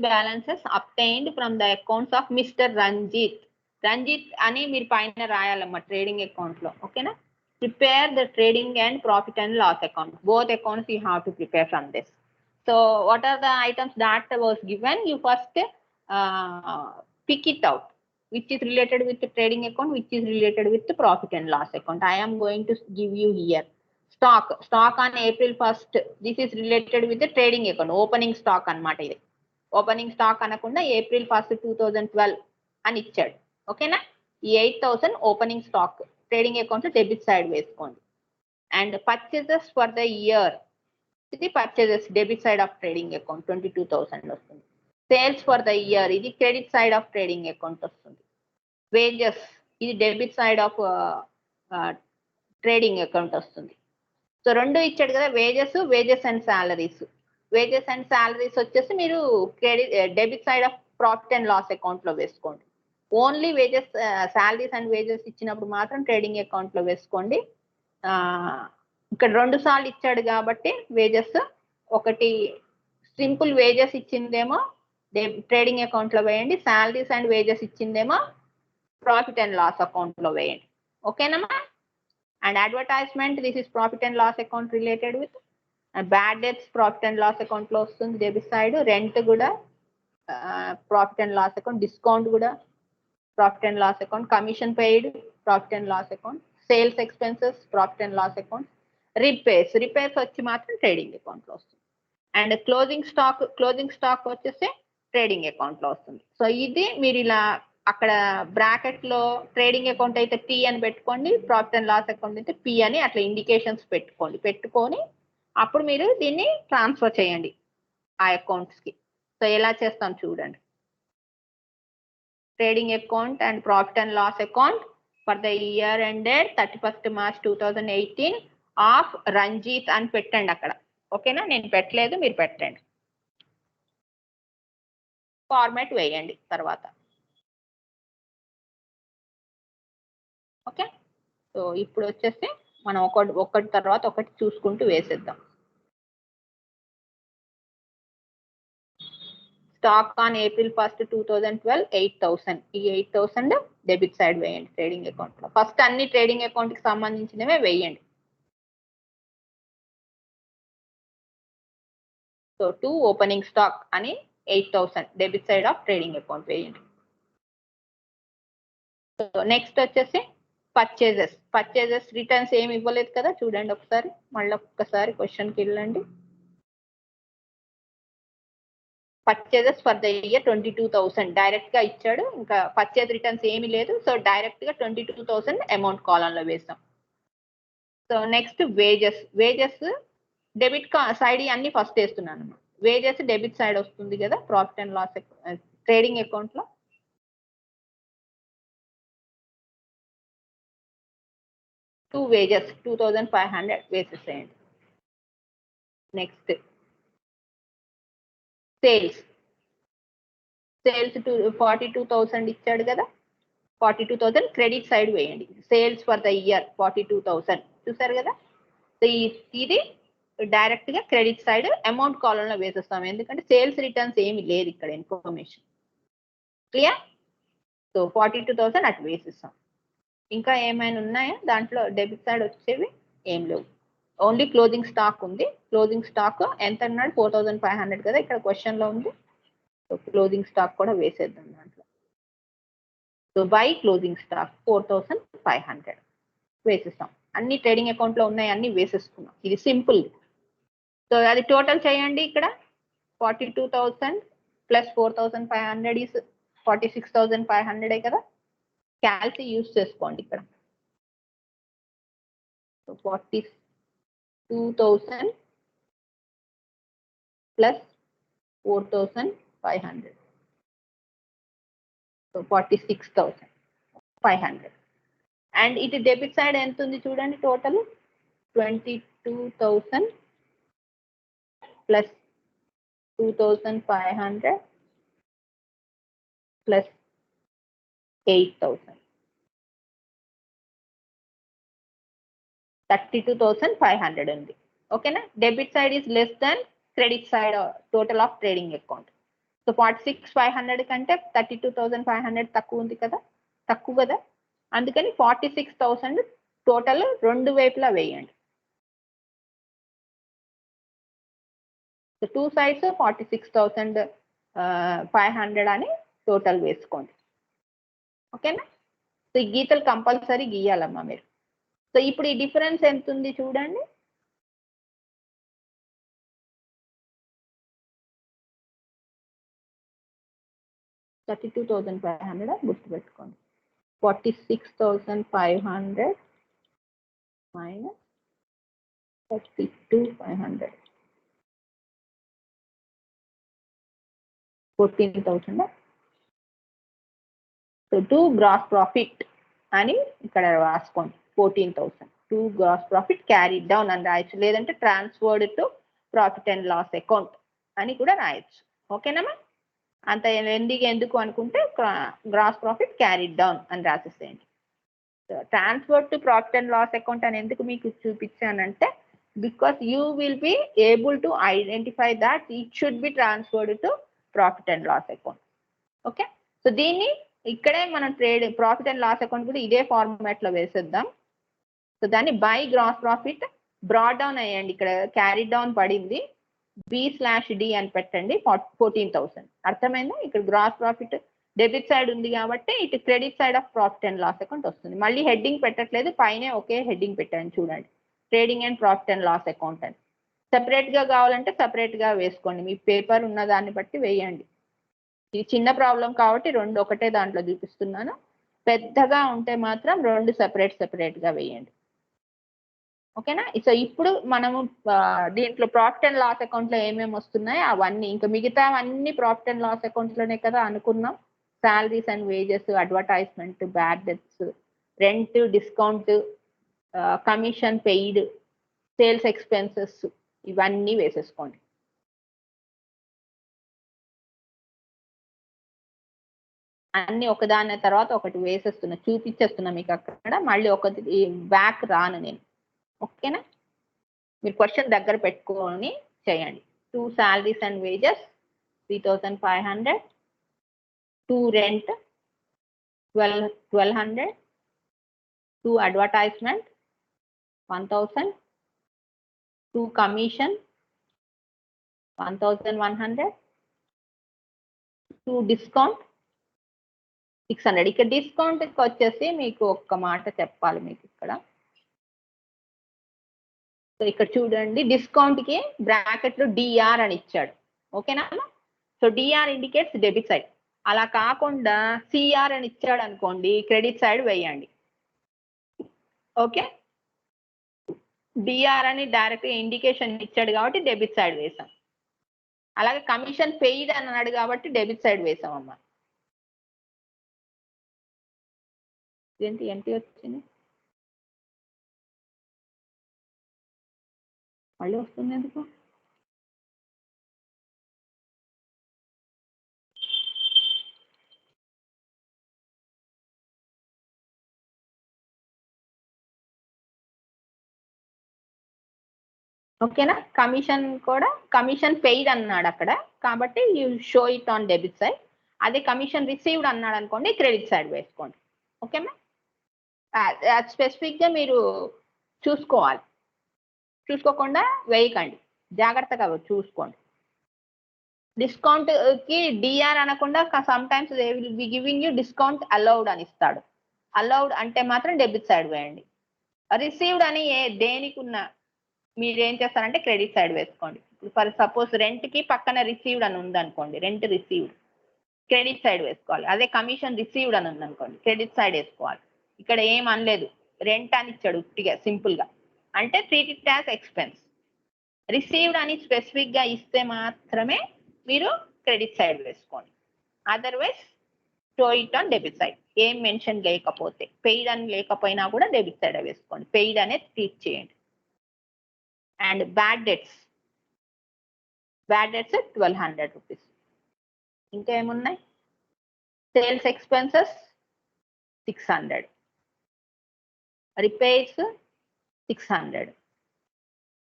balances obtained from the accounts of Mr. Ranjit. Ranjit అని మీరు పైన రాయాలమ్మా ట్రేడింగ్ అకౌంట్ లో, ఓకేనా? Prepare the trading and profit and loss account. Both accounts you have to prepare from this. So what are the items that was given? You first pick it out, which is related with the trading account, which is related with the profit and loss account. I am going to give you here. Stock on April 1st. This is related with the trading account. Opening stock అన్నమాట ఇది. Opening stock అనకుండా April 1st 2012 అని ఇచ్చాడు, ఓకేనా? ఈ 8,000 opening stock trading account debit side వేసుకోండి. And purchases for the year, ఇది purchases debit side of trading account 22,000 వస్తుంది. సేల్స్ ఫర్ ద ఇయర్, ఇది credit side of trading account వస్తుంది. వేజెస్, ఇది debit side of trading account వస్తుంది. So రెండు ఇచ్చాడు కదా, wages and salaries. Wages and salaries వచ్చేసి మీరు debit side of profit and loss account లో వేసుకోండి. Only wages, salaries and wages ఇచ్చినప్పుడు మాత్రం ట్రేడింగ్ అకౌంట్ లో వేసుకోండి. ఇక్కడ 2 సార్లు ఇచ్చాడు కాబట్టి వేజెస్, ఒకటి సింపుల్ వేజెస్ ఇచ్చిందేమో ట్రేడింగ్ అకౌంట్ లో వేయండి, సాలరీస్ అండ్ వేజెస్ ఇచ్చిందేమో ప్రాఫిట్ అండ్ లాస్ అకౌంట్ లో వేయండి, ఓకేనమ్మా? And advertisement, this is profit and loss account related with. Bad debts profit and loss account లో వస్తుంది డెబిట్ సైడ్. రెంట్ కూడా profit and loss account. Discount కూడా profit and loss account. Commission paid profit and loss account. Sales expenses profit and loss account. Repairs వచ్చి మాత్రం trading account లో వస్తుంది. And closing stock వచ్చేసి trading account లో వస్తుంది. So ఇది మీరు ఇలా అక్కడ బ్రాకెట్ లో ట్రేడింగ్ అకౌంట్ అయితే టీ అని పెట్టుకోండి, ప్రాఫిట్ అండ్ లాస్ అకౌంట్ అయితే పి అని అట్లా ఇండికేషన్స్ పెట్టుకొని అప్పుడు మీరు దీన్ని ట్రాన్స్ఫర్ చేయండి ఆ అకౌంట్స్ కి. సో ఎలా చేస్తాం చూడండి. Trading account and profit and loss account for the year ended 31st March 2018 of Ranjit అని పెట్టండి అక్కడ, ఓకేనా? నేను పెట్టలేదు, మీరు పెట్టండి. ఫార్మాట్ వేయండి తర్వాత, ఓకే? సో ఇప్పుడు వచ్చేసి మనం ఒకటి తర్వాత ఒకటి చూసుకుంటూ వేసేద్దాం. Stock on April 1st 2012 8,000. ఈ 8,000 డెబిట్ సైడ్ వేయండి ట్రేడింగ్ అకౌంట్ లో. ఫస్ట్ అన్ని ట్రేడింగ్ అకౌంట్ కి సంబంధించినవే వేయండి. సో 2 ఓపెనింగ్ స్టాక్ అని 8,000 debit side of trading account వేయండి. సో నెక్స్ట్ వచ్చేసి పర్చేజెస్ రిటర్న్స్ ఏమి ఇవ్వలేదు కదా, చూడండి ఒకసారి, మళ్ళీ ఒక్కసారి క్వశ్చన్కి వెళ్ళండి. Purchases for the year 22,000 direct గా ఇచ్చాడు, ఇంకా పర్చేజ్ రిటర్న్స్ ఏమీ లేదు. సో డైరెక్ట్ గా 22,000 అమౌంట్ కాలం లో వేస్తాం. So next wages debit side అన్ని ఫస్ట్ వేస్తున్నాను. వేజెస్ డెబిట్ సైడ్ వస్తుంది కదా profit and loss trading account లో. టూ వేజెస్ 2,500 వేసేసేయండి. నెక్స్ట్ సేల్స్ 42,000 ఇచ్చాడు కదా, 42,000 క్రెడిట్ సైడ్ వేయండి. సేల్స్ ఫర్ ద ఇయర్ 42,000 చూసారు కదా. సో ఇది డైరెక్ట్ గా క్రెడిట్ సైడ్ అమౌంట్ కాలం లో వేసేస్తాం, ఎందుకంటే సేల్స్ రిటర్న్స్ ఏమి లేదు ఇక్కడ ఇన్ఫర్మేషన్. క్లియర్? సో 42,000 అటు వేసేస్తాం. ఇంకా ఏమైనా ఉన్నాయా దాంట్లో? డెబిట్ సైడ్ వచ్చేవి ఏం లేవు, ఓన్లీ క్లోజింగ్ స్టాక్ ఉంది. క్లోజింగ్ స్టాక్ ఎంత అన్నాడు? 4,500 కదా ఇక్కడ క్వశ్చన్ లో ఉంది. సో క్లోజింగ్ స్టాక్ కూడా వేసేద్దాం దాంట్లో. సో బై క్లోజింగ్ స్టాక్ 4,500 వేసేస్తాం. అన్ని ట్రేడింగ్ అకౌంట్ లో ఉన్నాయి, అన్ని వేసేసుకున్నాం. ఇది సింపుల్. సో అది టోటల్ చేయండి. ఇక్కడ 42,000 ప్లస్ 4,500 ఈస్ 46,500 కదా. క్యాల్సి యూజ్ చేసుకోండి ఇక్కడ. So 42,000 plus 4,500, so 46,500. అండ్ ఇటు డెబిట్ సైడ్ ఎంత ఉంది చూడండి, టోటల్ 22,000 ప్లస్ 2,500 ప్లస్ 8,000, 32,500 ఉంది, ఓకేనా? Debit side is less than credit side total of trading account. So 46,500 కంటే 32,500 తక్కువ ఉంది కదా, తక్కువ కదా, అందుకని 46,000 టోటల్ రెండు వైపులా వేయండి. సో 2 sides 46,500 అని టోటల్ వేసుకోండి. ఓకేనా? సో ఈ గీతలు కంపల్సరీ గీయాలమ్మా మీరు. సో ఇప్పుడు ఈ డిఫరెన్స్ ఎంత ఉంది చూడండి. $32,500 గుర్తుపెట్టుకోండి. 46,500 minus 32,500 14,000. సో 2 గ్రాస్ ప్రాఫిట్ అని ఇక్కడ రాసుకోండి. 14,000 2 గ్రాస్ ప్రాఫిట్ క్యారీ డౌన్ అని రాయొచ్చు, లేదంటే transferred to profit and loss account అని కూడా రాయొచ్చు. ఓకేనమ్మా? అంత ఎందుకు అనుకుంటే గ్రాస్ ప్రాఫిట్ క్యారీ డౌన్ అని రాసేసేయండి. Transfer to profit and loss account అని ఎందుకు మీకు చూపించానంటే, because you will be able to identify that it should be transferred to profit and loss account. Okay? So దీన్ని ఇక్కడే మనం ప్రాఫిట్ అండ్ లాస్ అకౌంట్ కూడా ఇదే ఫార్మాట్ లో వేసేద్దాం. సో దాన్ని by gross profit brought down అయ్యండి. ఇక్కడ క్యారీ డౌన్ పడింది, B/D అని పెట్టండి. 14,000 అర్థమైందా? ఇక్కడ గ్రాస్ ప్రాఫిట్ డెబిట్ సైడ్ ఉంది కాబట్టి ఇటు credit side of profit and loss account వస్తుంది. మళ్ళీ హెడ్డింగ్ పెట్టట్లేదు, పైనే ఒకే హెడ్డింగ్ పెట్టండి చూడండి, trading and profit and loss account అని. సెపరేట్ గా కావాలంటే సెపరేట్ గా వేసుకోండి, మీ పేపర్ ఉన్న దాన్ని బట్టి వేయండి. ఇది చిన్న ప్రాబ్లం కాబట్టి రెండు ఒకటే దాంట్లో చూపిస్తున్నాను. పెద్దగా ఉంటే మాత్రం రెండు సెపరేట్ గా వేయండి. ఓకేనా? సో ఇప్పుడు మనము దీంట్లో ప్రాఫిట్ అండ్ లాస్ అకౌంట్ లో ఏమేమి వస్తున్నాయి అవన్నీ, ఇంకా మిగతా అన్ని ప్రాఫిట్ అండ్ లాస్ అకౌంట్ లోనే కదా అనుకున్నాం. Salaries and wages, advertisement, bad debts, rent, discount, commission paid, sales expenses, ఇవన్నీ వేసేసుకోండి. అన్ని ఒకదాని తర్వాత ఒకటి వేసేస్తున్నా, చూపించేస్తున్నా మీకు అక్కడ. మళ్ళీ ఒకటి బ్యాక్ రాను నేను. ఓకేనా? మీరు క్వశ్చన్ దగ్గర పెట్టుకొని చేయండి. 2 salaries and wages 3,500, 2 rent 1,200, 2 advertisement 1,000, 2 commission 1,100, 2 discount 600. ఇక్కడ డిస్కౌంట్ వచ్చేసి మీకు ఒక్క మాట చెప్పాలి మీకు ఇక్కడ. సో ఇక్కడ చూడండి, డిస్కౌంట్ కి బ్రాకెట్ లో డిఆర్ అని ఇచ్చాడు. ఓకేనా? So DR indicates debit side. అలా కాకుండా సిఆర్ అని ఇచ్చాడు అనుకోండి, క్రెడిట్ సైడ్ వేయండి. ఓకే? డిఆర్ అని డైరెక్ట్ ఇండికేషన్ ఇచ్చాడు కాబట్టి డెబిట్ సైడ్ వేసాం. అలాగే కమిషన్ పెయిడ్ అని అన్నాడు కాబట్టి డెబిట్ సైడ్ వేసాం అమ్మా. ఏంటి ఎంటీ వచ్చింది, మళ్ళీ వస్తుంది ఎందుకు? ఓకేనా? కమిషన్ కూడా కమిషన్ పెయిడ్ అన్నాడు అక్కడ కాబట్టి you show it on debit side. అదే కమిషన్ రిసీవ్డ్ అన్నాడు అనుకోండి, క్రెడిట్ సైడ్ వేసుకోండి. ఓకేనా? స్పెసిఫిక్ గా మీరు చూసుకోవాలి, చూసుకోకుండా వేయకండి, జాగ్రత్తగా చూసుకోండి. డిస్కౌంట్ కి డిఆర్ అనకుండా some times they will be giving you discount allowed అని ఇస్తాడు. అలౌడ్ అంటే మాత్రం డెబిట్ సైడ్ వేయండి. రిసీవ్డ్ అని దేనికి ఉన్న మీరు ఏం చేస్తారంటే క్రెడిట్ సైడ్ వేసుకోండి. ఫర్ సపోజ్ రెంట్ కి పక్కన రిసీవ్డ్ అని ఉంది అనుకోండి, రెంట్ రిసీవ్డ్ క్రెడిట్ సైడ్ వేసుకోవాలి. అదే కమిషన్ రిసీవ్డ్ అని ఉంది అనుకోండి, క్రెడిట్ సైడ్ వేసుకోవాలి. ఇక్కడ ఏం అనలేదు, రెంట్ అని ఇచ్చాడు ఉట్టిగా సింపుల్ గా, అంటే treat it as expense. Received అని స్పెసిఫిక్ గా ఇస్తే మాత్రమే మీరు క్రెడిట్ సైడ్ వేసుకోండి. Otherwise show it on debit side. ఏం మెన్షన్ లేకపోతే, పెయిడ్ అని లేకపోయినా కూడా డెబిట్ సైడ్ వేసుకోండి, పెయిడ్ అనేది ట్రీట్ చేయండి. And bad debts 1,200 rupees. ఇంకా ఏమున్నాయి? Sales expenses 600, repairs 600.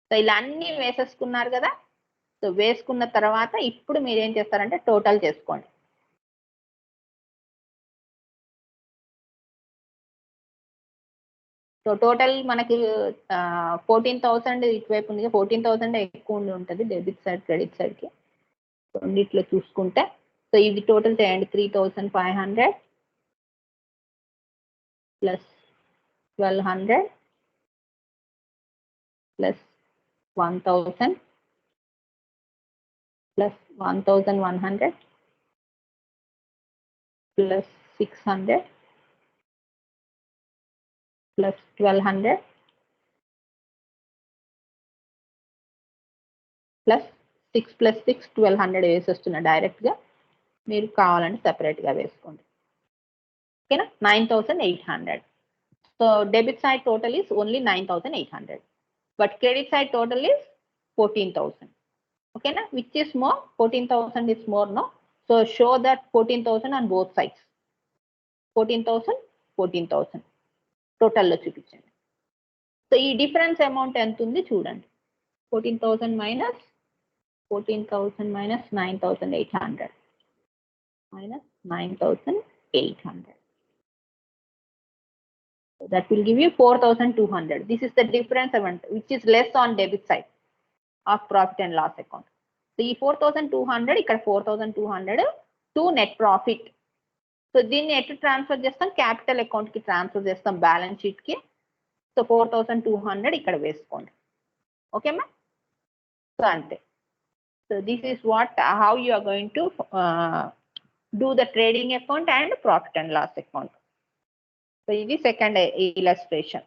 సో ఇలా అన్ని వేసేసుకున్నారు కదా. సో వేసుకున్న తర్వాత ఇప్పుడు మీరు ఏం చేస్తారంటే టోటల్ చేసుకోండి. సో టోటల్ మనకి 14,000 ఇటువైపు ఉంది, 14,000 ఎక్కువ ఉండి ఉంటుంది డెబిట్ సైడ్ క్రెడిట్ సైడ్కి. రెండిట్లో చూసుకుంటే సో ఇది టోటల్ చేయండి. 3,500 plus 1,200 plus 1,000 plus 1,100 plus 600 plus 1,200 plus 6 plus 6 1,200 వేసేస్తున్నా డైరెక్ట్గా. మీరు కావాలంటే సెపరేట్గా వేసుకోండి. ఓకేనా? 9,800. So debit side total is only 9,800, but credit side total is 14,000. ఓకేనా? Which is more? 14,000 is more, no? So show that 14,000 on both sides. 14,000 14,000 టోటల్లో చూపించండి. So ఈ difference amount ఎంత ఉంది చూడండి. 14,000 minus 14,000 minus 9,800 minus 9,800. So that will give you 4,200. This is the difference amount which is less on debit side of profit and loss account. So ఈ 4,200 ఇక్కడ 4,200 to net profit. So దీన్ని ఎట్లా transfer చేస్తాం? Capital account కి transfer చేస్తాం, balance sheet కి. So 4,200 ఇక్కడ వేసుకోండి. ఓకేమా? సో అంతే. So this is what how you are going to do the trading account and profit and loss account. So this is second illustration.